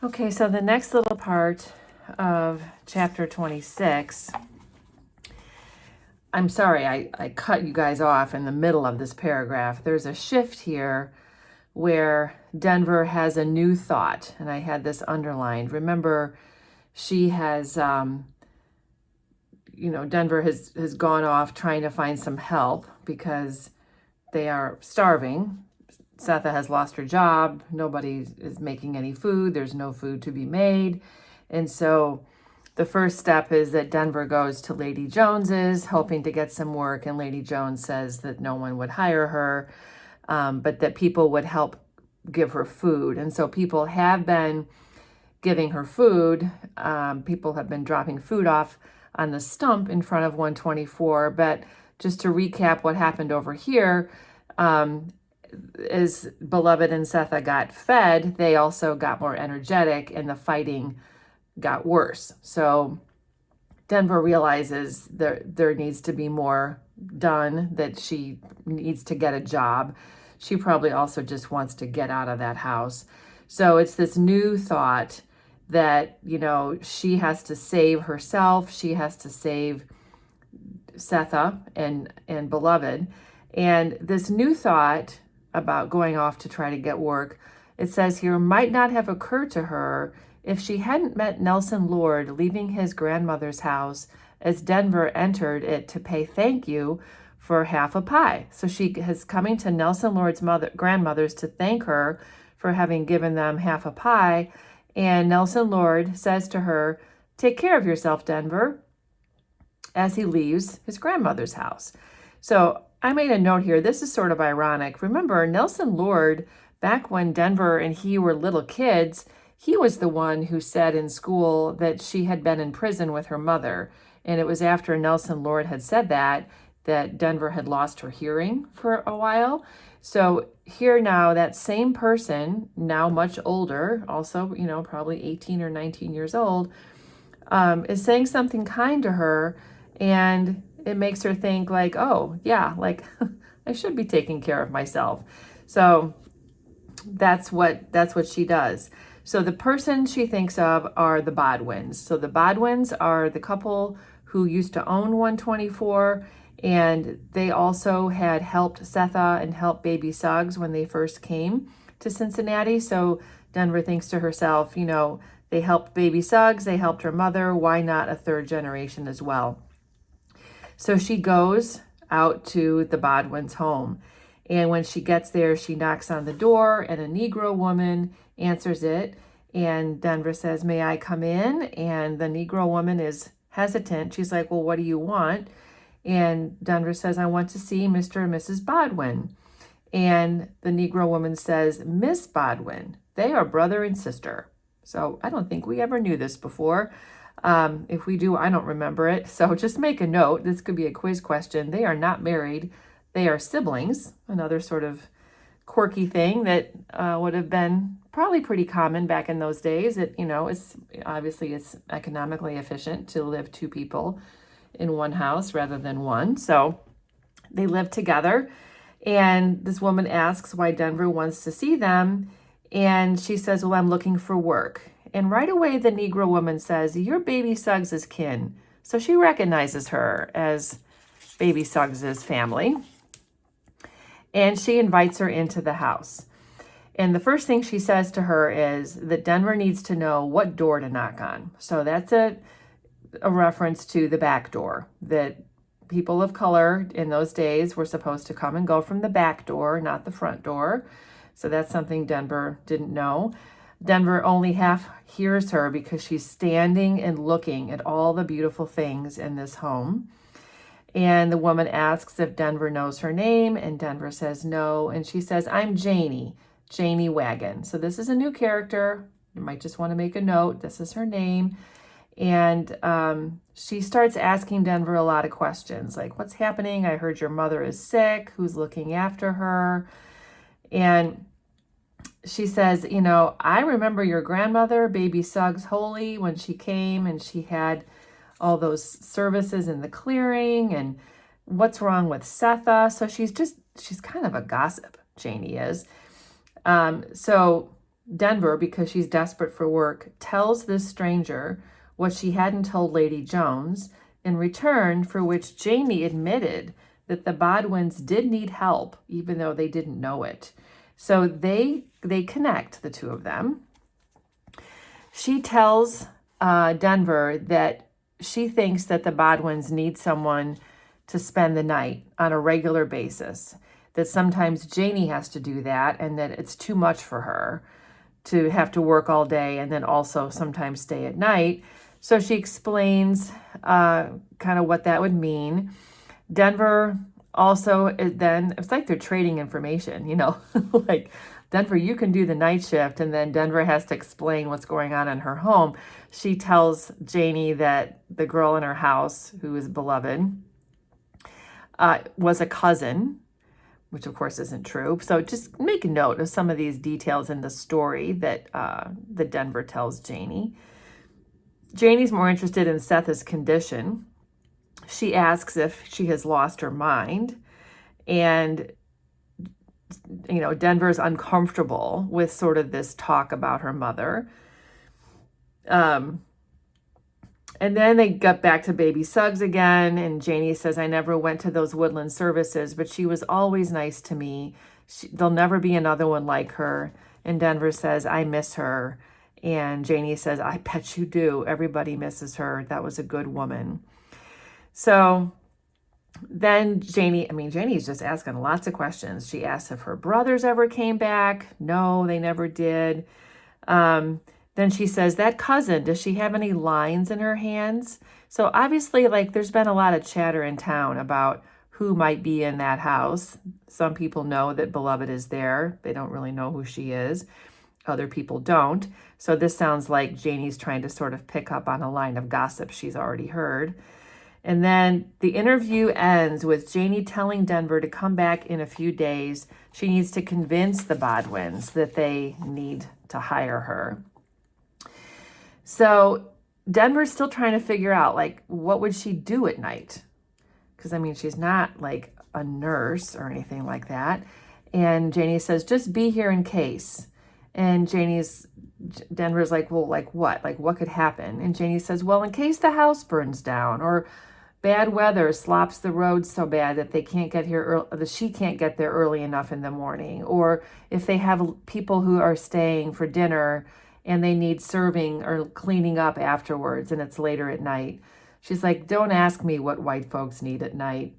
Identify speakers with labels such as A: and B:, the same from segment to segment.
A: Okay, so the next little part of chapter 26, I'm sorry, I cut you guys off in the middle of this paragraph. There's a shift here where Denver has a new thought, and I had this underlined. Remember, she has, Denver has gone off trying to find some help because they are starving. Sethe has lost her job. Nobody is making any food. There's no food to be made. And so the first step is that Denver goes to Lady Jones's, hoping to get some work. And Lady Jones says that no one would hire her, but that people would help give her food. And so people have been giving her food. People have been dropping food off on the stump in front of 124. But just to recap what happened over here, as Beloved and Sethe got fed, they also got more energetic and the fighting got worse. So Denver realizes there needs to be more done, that she needs to get a job. She probably also just wants to get out of that house. So it's this new thought that, she has to save herself. She has to save Sethe and Beloved. And this new thought about going off to try to get work, it says here, might not have occurred to her if she hadn't met Nelson Lord leaving his grandmother's house as Denver entered it to pay thank you for half a pie. So she is coming to Nelson Lord's grandmother's to thank her for having given them half a pie. And Nelson Lord says to her, "Take care of yourself, Denver," as he leaves his grandmother's house. So I made a note here. This is sort of ironic. Remember, Nelson Lord, back when Denver and he were little kids, he was the one who said in school that she had been in prison with her mother. And it was after Nelson Lord had said that Denver had lost her hearing for a while. So here now, that same person, now much older, also, probably 18 or 19 years old, is saying something kind to her, and it makes her think like, oh yeah, like I should be taking care of myself. So that's what she does. So the person she thinks of are the Bodwins. So the Bodwins are the couple who used to own 124, and they also had helped Sethe and helped baby Suggs when they first came to Cincinnati. So Denver thinks to herself, they helped baby Suggs, they helped her mother, why not a third generation as well? So she goes out to the Bodwins' home. And when she gets there, she knocks on the door, and a Negro woman answers it. And Denver says, "May I come in?" And the Negro woman is hesitant. She's like, "Well, what do you want?" And Denver says, "I want to see Mr. and Mrs. Bodwin." And the Negro woman says, "Miss Bodwin, they are brother and sister." So I don't think we ever knew this before. If we do, I don't remember it. So just make a note. This could be a quiz question. They are not married. They are siblings. Another sort of quirky thing that would have been probably pretty common back in those days. It's economically efficient to live two people in one house rather than one. So they live together. And this woman asks why Denver wants to see them. And she says, "Well, I'm looking for work." And right away, the Negro woman says, "You're baby Suggs' kin." So she recognizes her as baby Suggs' family. And she invites her into the house. And the first thing she says to her is that Denver needs to know what door to knock on. So that's a reference to the back door, that people of color in those days were supposed to come and go from the back door, not the front door. So that's something Denver didn't know. Denver only half hears her because she's standing and looking at all the beautiful things in this home. And the woman asks if Denver knows her name, and Denver says no. And she says, "I'm Janey Wagon." So this is a new character. You might just want to make a note. This is her name. And she starts asking Denver a lot of questions, like, "What's happening? I heard your mother is sick. Who's looking after her?" And she says, "I remember your grandmother, baby Suggs Holy, when she came and she had all those services in the clearing, and what's wrong with Sethe?" So she's kind of a gossip, Janey is. So Denver, because she's desperate for work, tells this stranger what she hadn't told Lady Jones, in return for which Janey admitted that the Bodwins did need help, even though they didn't know it. So they connect, the two of them. She tells Denver that she thinks that the Bodwins need someone to spend the night on a regular basis, that sometimes Janey has to do that, and that it's too much for her to have to work all day and then also sometimes stay at night. So she explains kind of what that would mean. Denver also, then it's like they're trading information, like, Denver, you can do the night shift, and then Denver has to explain what's going on in her home. She tells Janey that the girl in her house, who is beloved, was a cousin, which of course isn't true. So just make a note of some of these details in the story that Denver tells Janey. Janey's more interested in Sethe's condition. She asks if she has lost her mind, and Denver's uncomfortable with sort of this talk about her mother. And then they got back to baby Suggs again, and Janey says, I never went to those woodland services, but she was always nice to me. There'll never be another one like her. And Denver says, I miss her. And Janey says, I bet you do. Everybody misses her. That was a good woman. So then Janey's just asking lots of questions. She asks if her brothers ever came back. No, they never did. Then she says, that cousin, does she have any lines in her hands? So obviously, there's been a lot of chatter in town about who might be in that house. Some people know that Beloved is there. They don't really know who she is. Other people don't. So this sounds like Janey's trying to sort of pick up on a line of gossip she's already heard. And then the interview ends with Janey telling Denver to come back in a few days. She needs to convince the Bodwins that they need to hire her. So Denver's still trying to figure out, what would she do at night? Because, she's not, a nurse or anything like that. And Janey says, just be here in case. And Denver's like, well, what? What could happen? And Janey says, well, in case the house burns down, or bad weather slops the roads so bad that they can't get here, that she can't get there early enough in the morning, or if they have people who are staying for dinner and they need serving or cleaning up afterwards, and it's later at night. She's like, don't ask me what white folks need at night.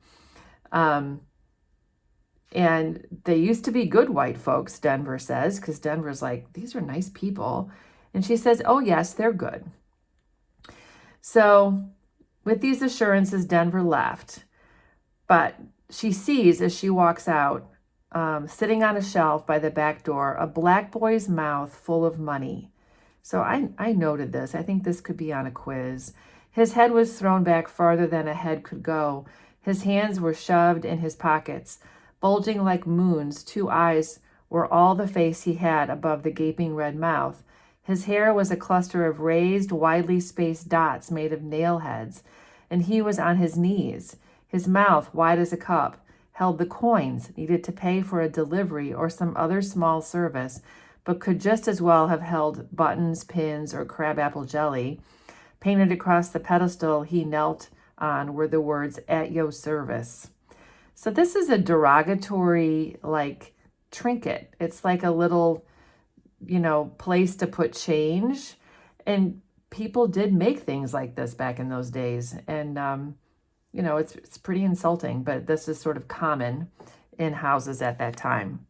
A: And they used to be good white folks, Denver says, because Denver's like, these are nice people. And she says, oh, yes, they're good. So with these assurances, Denver left. But she sees, as she walks out, sitting on a shelf by the back door, a black boy's mouth full of money. So I noted this. I think this could be on a quiz. His head was thrown back farther than a head could go. His hands were shoved in his pockets. Bulging like moons, 2 eyes were all the face he had above the gaping red mouth. His hair was a cluster of raised, widely spaced dots made of nail heads, and he was on his knees. His mouth, wide as a cup, held the coins needed to pay for a delivery or some other small service, but could just as well have held buttons, pins, or crabapple jelly. Painted across the pedestal he knelt on were the words, at your service. So this is a derogatory, trinket. It's like a little, place to put change. And people did make things like this back in those days. And, it's pretty insulting, but this is sort of common in houses at that time.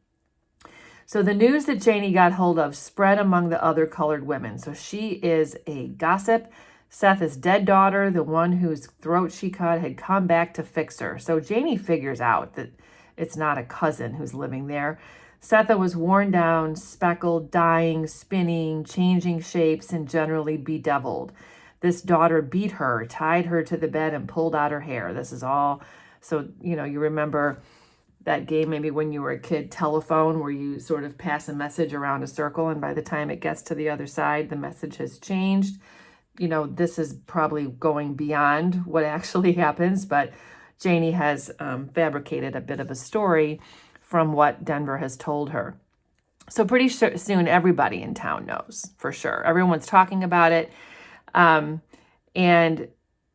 A: So the news that Janey got hold of spread among the other colored women. So she is a gossip. Sethe's dead daughter, the one whose throat she cut, had come back to fix her. So Janey figures out that it's not a cousin who's living there. Sethe was worn down, speckled, dying, spinning, changing shapes, and generally bedeviled. This daughter beat her, tied her to the bed, and pulled out her hair. This is all, so, you remember that game maybe when you were a kid, telephone, where you sort of pass a message around a circle, and by the time it gets to the other side, the message has changed. This is probably going beyond what actually happens, but Janey has fabricated a bit of a story from what Denver has told her. So pretty soon, everybody in town knows for sure. Everyone's talking about it. And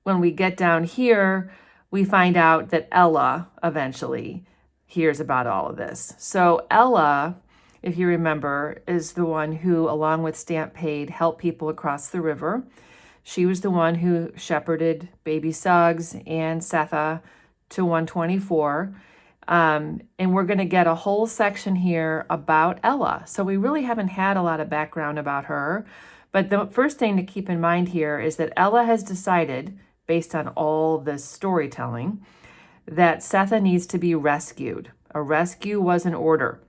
A: when we get down here, we find out that Ella eventually hears about all of this. So Ella, if you remember, is the one who, along with Stampede, helped people across the river. She was the one who shepherded baby Suggs and Sethe to 124. And we're going to get a whole section here about Ella. So we really haven't had a lot of background about her. But the first thing to keep in mind here is that Ella has decided, based on all this storytelling, that Sethe needs to be rescued. A rescue was in order.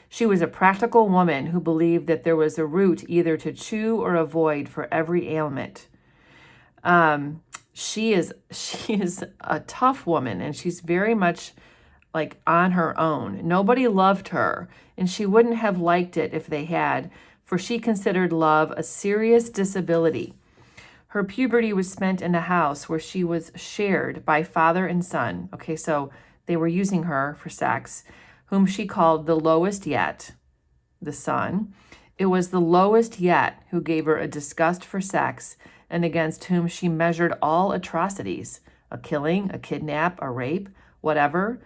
A: She was a practical woman who believed that there was a route either to chew or avoid for every ailment. She is a tough woman, and she's very much like on her own. Nobody loved her, and she wouldn't have liked it if they had, for she considered love a serious disability. Her puberty was spent in a house where she was shared by father and son. Okay, so they were using her for sex, whom she called the lowest yet, the son. It was the lowest yet who gave her a disgust for sex and against whom she measured all atrocities, a killing, a kidnap, a rape, whatever.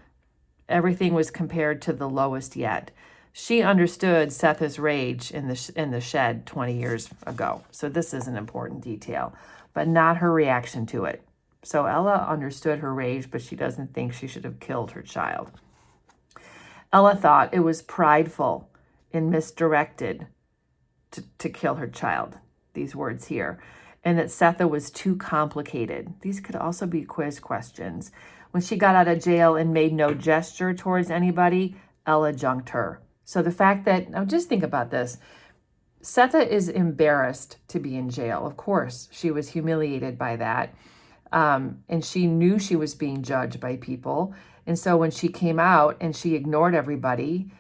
A: Everything was compared to the lowest yet. She understood Sethe's rage in the shed 20 years ago. So this is an important detail, but not her reaction to it. So Ella understood her rage, but she doesn't think she should have killed her child. Ella thought it was prideful and misdirected to kill her child, these words here, and that Sethe was too complicated. These could also be quiz questions. When she got out of jail and made no gesture towards anybody, Ella junked her. So the fact that, now just think about this, Sethe is embarrassed to be in jail. Of course, she was humiliated by that. And she knew she was being judged by people. And so when she came out and she ignored everybody,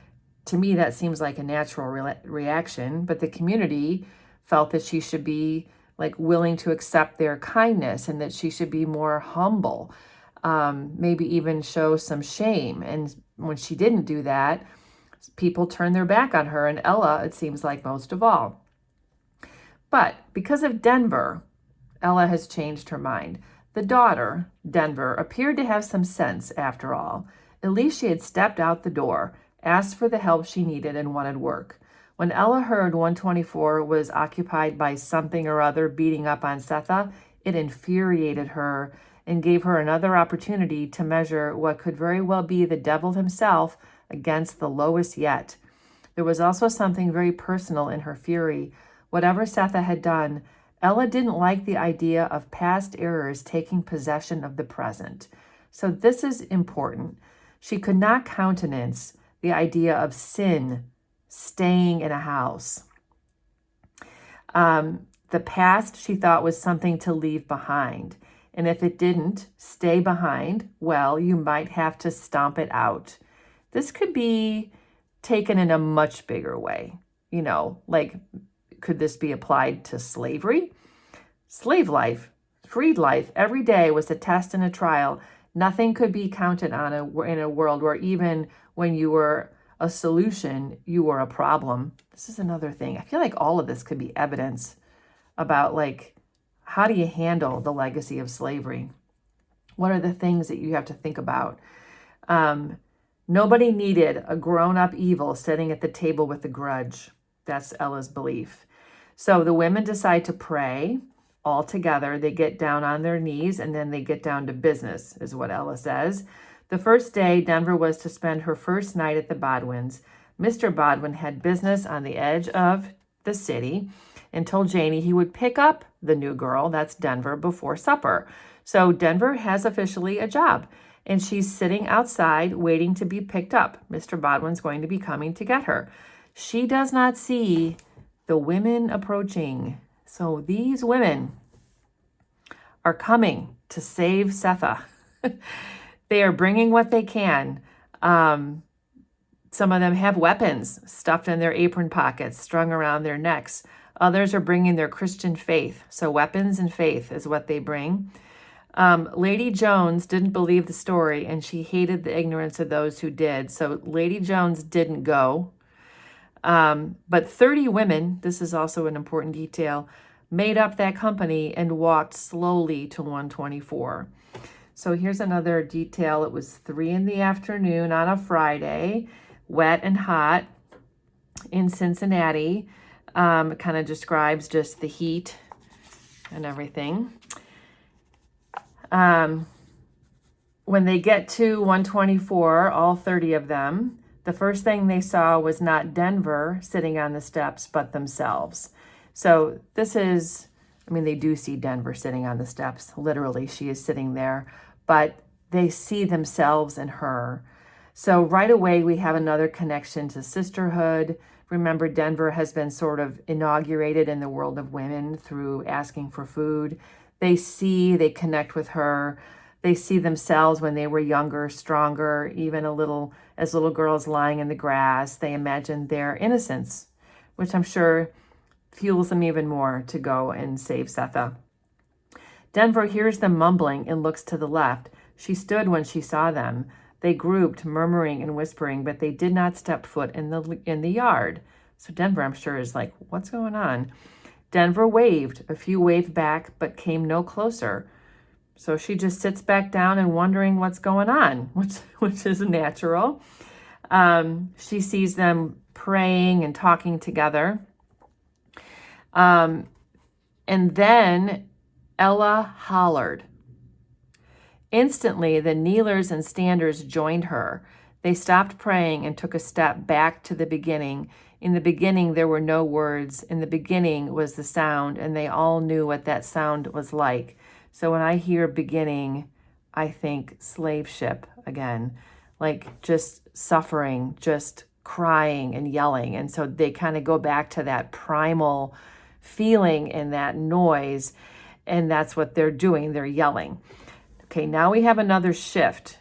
A: to me, that seems like a natural reaction. But the community felt that she should be like willing to accept their kindness and that she should be more humble, maybe even show some shame. And when she didn't do that, people turned their back on her, and Ella, it seems like most of all. But because of Denver, Ella has changed her mind. The daughter, Denver, appeared to have some sense after all. At least she had stepped out the door, asked for the help she needed, and wanted work. When Ella heard 124 was occupied by something or other beating up on Sethe, it infuriated her and gave her another opportunity to measure what could very well be the devil himself against the lowest yet. There was also something very personal in her fury. Whatever Sethe had done, Ella didn't like the idea of past errors taking possession of the present. So this is important. She could not countenance the idea of sin staying in a house. The past, she thought, was something to leave behind. And if it didn't stay behind, well, you might have to stomp it out. This could be taken in a much bigger way. You know, like, could this be applied to slavery? Slave life, freed life, every day was a test and a trial. Nothing could be counted on in a world where even when you were a solution, you were a problem. This is another thing. I feel like all of this could be evidence about, like, how do you handle the legacy of slavery? What are the things that you have to think about? Nobody needed a grown-up evil sitting at the table with a grudge. That's Ella's belief. So the women decide to pray all together. They get down on their knees and then they get down to business, is what Ella says. The first day, Denver was to spend her first night at the Bodwins. Mr. Bodwin had business on the edge of the city and told Janey he would pick up the new girl, that's Denver, before supper. So Denver has officially a job, and she's sitting outside waiting to be picked up. Mr. Bodwin's going to be coming to get her. She does not see the women approaching. So these women are coming to save Sethe. They are bringing what they can. Some of them have weapons stuffed in their apron pockets, strung around their necks. Others are bringing their Christian faith. So weapons and faith is what they bring. Lady Jones didn't believe the story, and she hated the ignorance of those who did. So Lady Jones didn't go. But 30 women, this is also an important detail, made up that company and walked slowly to 124. So here's another detail. It was 3 p.m. on a Friday, wet and hot in Cincinnati. It kind of describes just the heat and everything. When they get to 124, all 30 of them, the first thing they saw was not Denver sitting on the steps, but themselves. So this is, they do see Denver sitting on the steps. Literally, she is sitting there, but they see themselves in her. So right away, we have another connection to sisterhood. Remember, Denver has been sort of inaugurated in the world of women through asking for food. They connect with her. They see themselves when they were younger, stronger, even as little girls lying in the grass. They imagine their innocence, which I'm sure fuels them even more to go and save Sethe. Denver hears them mumbling and looks to the left. She stood when she saw them. They grouped, murmuring and whispering, but they did not step foot in the yard. So Denver, I'm sure, is like, what's going on? Denver waved. A few waved back, but came no closer. So she just sits back down and wondering what's going on, which is natural. She sees them praying and talking together. And then Ella hollered. Instantly, the kneelers and standers joined her. They stopped praying and took a step back to the beginning. In the beginning, there were no words. In the beginning was the sound, and they all knew what that sound was like. So when I hear beginning, I think slave ship again, like just suffering, just crying and yelling. And so they kind of go back to that primal feeling and that noise, and that's what they're doing. They're yelling. Okay, now we have another shift,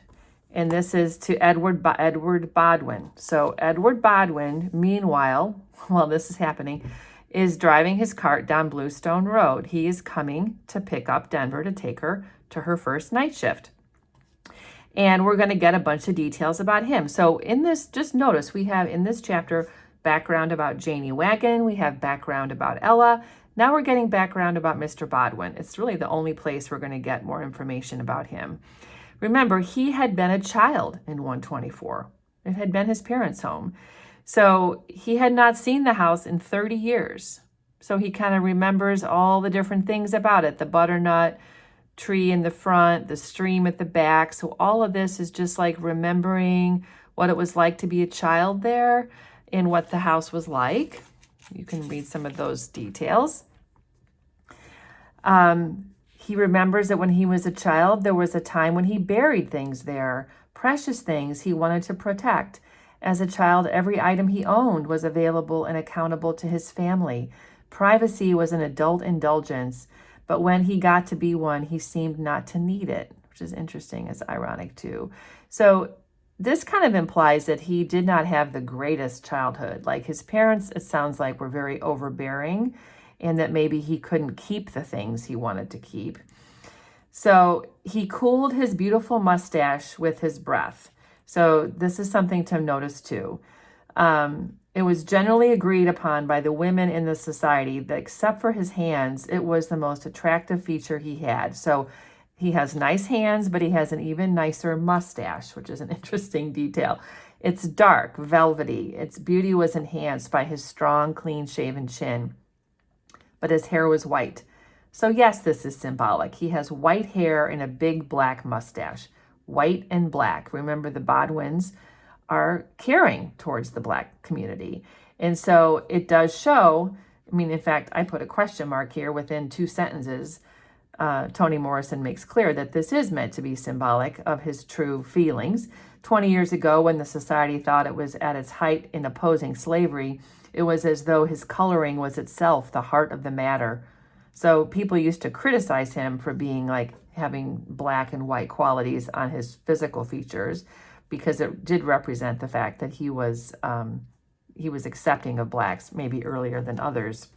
A: and this is to Edward Bodwin. So Edward Bodwin, meanwhile, while this is happening, is driving his cart down Bluestone Road. He is coming to pick up Denver to take her to her first night shift. And we're going to get a bunch of details about him. So in this, just notice we have in this chapter background about Janey Wagon. We have background about Ella. Now we're getting background about Mr. Bodwin. It's really the only place we're going to get more information about him. Remember, he had been a child in 124. It had been his parents' home. So he had not seen the house in 30 years. So he kind of remembers all the different things about it, the butternut tree in the front, the stream at the back. So all of this is just like remembering what it was like to be a child there and what the house was like. You can read some of those details. He remembers that when he was a child, there was a time when he buried things there, precious things he wanted to protect. As a child, every item he owned was available and accountable to his family. Privacy was an adult indulgence, but when he got to be one, he seemed not to need it, which is interesting. It's ironic too. So this kind of implies that he did not have the greatest childhood. Like his parents, it sounds like, were very overbearing, and that maybe he couldn't keep the things he wanted to keep. So he cooled his beautiful mustache with his breath. So this is something to notice too. It was generally agreed upon by the women in the society that except for his hands, it was the most attractive feature he had. So he has nice hands, but he has an even nicer mustache, which is an interesting detail. It's dark, velvety. Its beauty was enhanced by his strong, clean-shaven chin. But his hair was white. So yes, this is symbolic. He has white hair and a big black mustache. White and black. Remember, the Bodwins are caring towards the Black community. And so it does show, in fact, I put a question mark here within 2 sentences. Toni Morrison makes clear that this is meant to be symbolic of his true feelings. 20 years ago, when the society thought it was at its height in opposing slavery, it was as though his coloring was itself the heart of the matter. So people used to criticize him for being like having black and white qualities on his physical features, because it did represent the fact that he was accepting of blacks maybe earlier than others.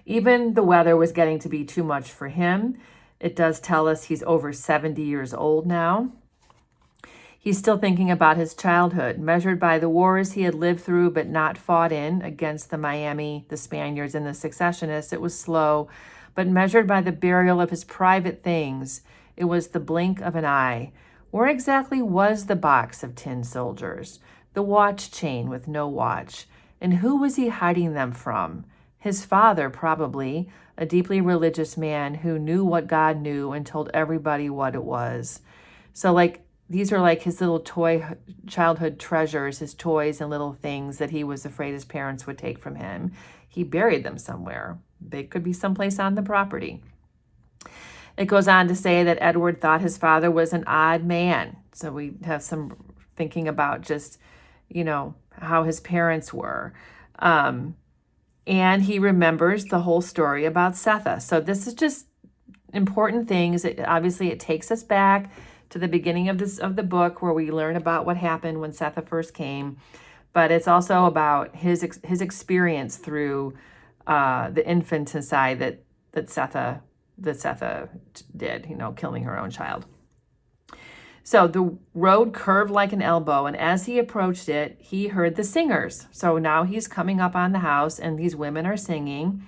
A: Even the weather was getting to be too much for him. It does tell us he's over 70 years old now. He's still thinking about his childhood, measured by the wars he had lived through but not fought in against the Miami, the Spaniards, and the secessionists. It was slow, but measured by the burial of his private things, it was the blink of an eye. Where exactly was the box of tin soldiers, the watch chain with no watch, and who was he hiding them from? His father, probably, a deeply religious man who knew what God knew and told everybody what it was. So, these are like his little toy childhood treasures, his toys and little things that he was afraid his parents would take from him. He buried them somewhere. They could be someplace on the property. It goes on to say that Edward thought his father was an odd man. So we have some thinking about just, how his parents were. And he remembers the whole story about Sethe. So this is just important things. Obviously, it takes us back to the beginning of the book where we learn about what happened when Sethe first came, but it's also about his experience through the infanticide that Sethe did, killing her own child. So the road curved like an elbow, and as he approached it, he heard the singers. So now he's coming up on the house, and these women are singing.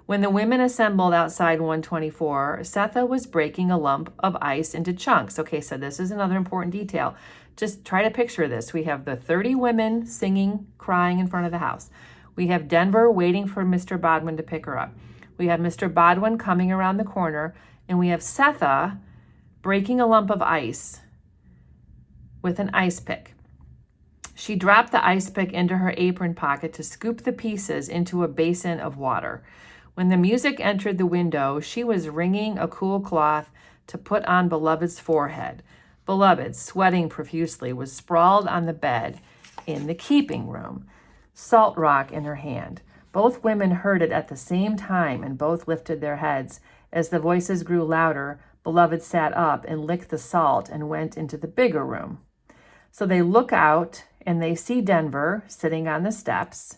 A: When the women assembled outside 124, Sethe was breaking a lump of ice into chunks. Okay, so this is another important detail. Just try to picture this. We have the 30 women singing, crying in front of the house. We have Denver waiting for Mr. Bodwin to pick her up. We have Mr. Bodwin coming around the corner, and we have Sethe breaking a lump of ice with an ice pick. She dropped the ice pick into her apron pocket to scoop the pieces into a basin of water. When the music entered the window, she was wringing a cool cloth to put on Beloved's forehead. Beloved, sweating profusely, was sprawled on the bed in the keeping room, salt rock in her hand. Both women heard it at the same time, and both lifted their heads. As the voices grew louder, Beloved sat up and licked the salt and went into the bigger room. So they look out, and they see Denver sitting on the steps.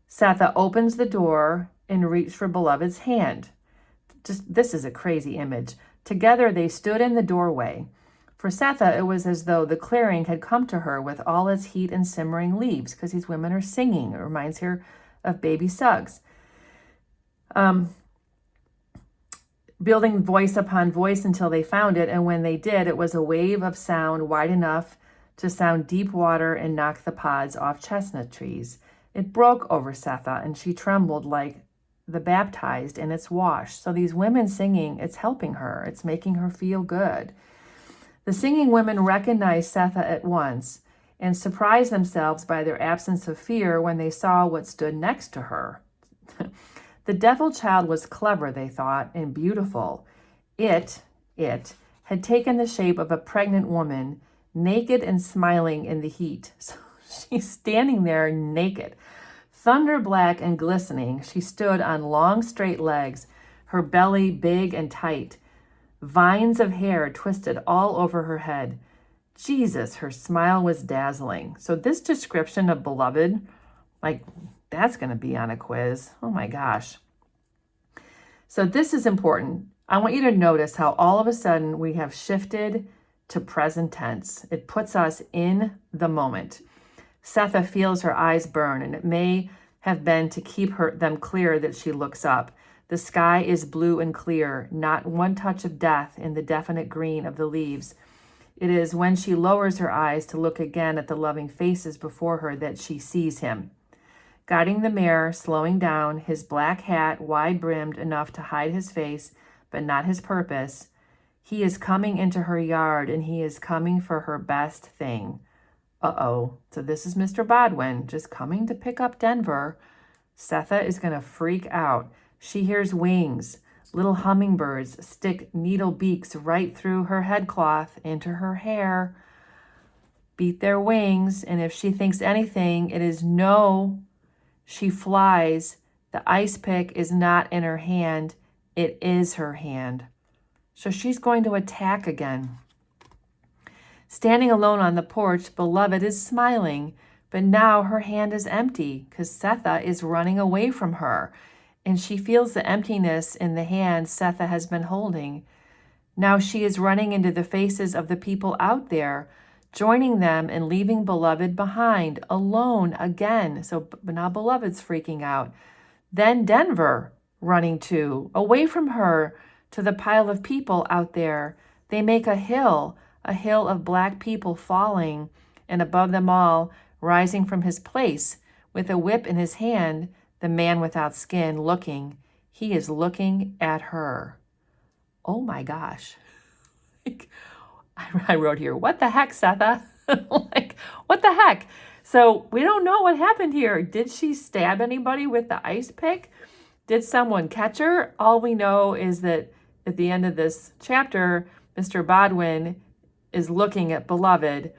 A: Sethe opens the door and reached for Beloved's hand. This is a crazy image. Together they stood in the doorway. For Sethe, it was as though the clearing had come to her with all its heat and simmering leaves, because these women are singing. It reminds her of baby Suggs. Building voice upon voice until they found it, and when they did, it was a wave of sound wide enough to sound deep water and knock the pods off chestnut trees. It broke over Sethe, and she trembled like the baptized in its wash. So these women singing, it's helping her. It's making her feel good. The singing women recognized Sethe at once and surprised themselves by their absence of fear when they saw what stood next to her. The devil child was clever, they thought, and beautiful. It had taken the shape of a pregnant woman, naked and smiling in the heat. So she's standing there naked. Thunder black and glistening, she stood on long straight legs, her belly big and tight, vines of hair twisted all over her head. Jesus, her smile was dazzling. So this description of Beloved, that's going to be on a quiz. Oh my gosh. So this is important. I want you to notice how all of a sudden we have shifted to present tense. It puts us in the moment. Sethe feels her eyes burn, and it may have been to keep them clear that she looks up. The sky is blue and clear, not one touch of death in the definite green of the leaves. It is when she lowers her eyes to look again at the loving faces before her that she sees him. Guiding the mare, slowing down, his black hat wide-brimmed enough to hide his face, but not his purpose. He is coming into her yard, and he is coming for her best thing. Uh-oh. So this is Mr. Bodwin just coming to pick up Denver. Sethe is going to freak out. She hears wings. Little hummingbirds stick needle beaks right through her headcloth into her hair, beat their wings, and if she thinks anything, it is no. She flies. The ice pick is not in her hand. It is her hand. So she's going to attack again. Standing alone on the porch, Beloved is smiling, but now her hand is empty because Sethe is running away from her, and she feels the emptiness in the hand Sethe has been holding. Now she is running into the faces of the people out there, joining them and leaving Beloved behind, alone again. So now Beloved's freaking out. Then Denver running too, away from her, to the pile of people out there. They make a hill of black people falling, and above them all, rising from his place, with a whip in his hand, the man without skin looking. He is looking at her. Oh my gosh. I wrote here, what the heck, Sethe? Like, what the heck? So we don't know what happened here. Did she stab anybody with the ice pick? Did someone catch her? All we know is that at the end of this chapter, Mr. Bodwin is looking at Beloved.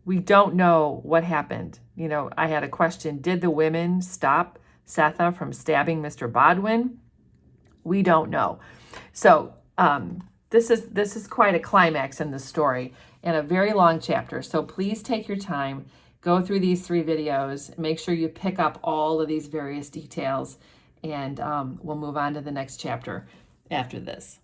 A: We don't know what happened. You know, I had a question. Did the women stop Sethe from stabbing Mr. Bodwin? We don't know. So this is quite a climax in the story and a very long chapter. So please take your time, go through these 3 videos, make sure you pick up all of these various details, and we'll move on to the next chapter after this.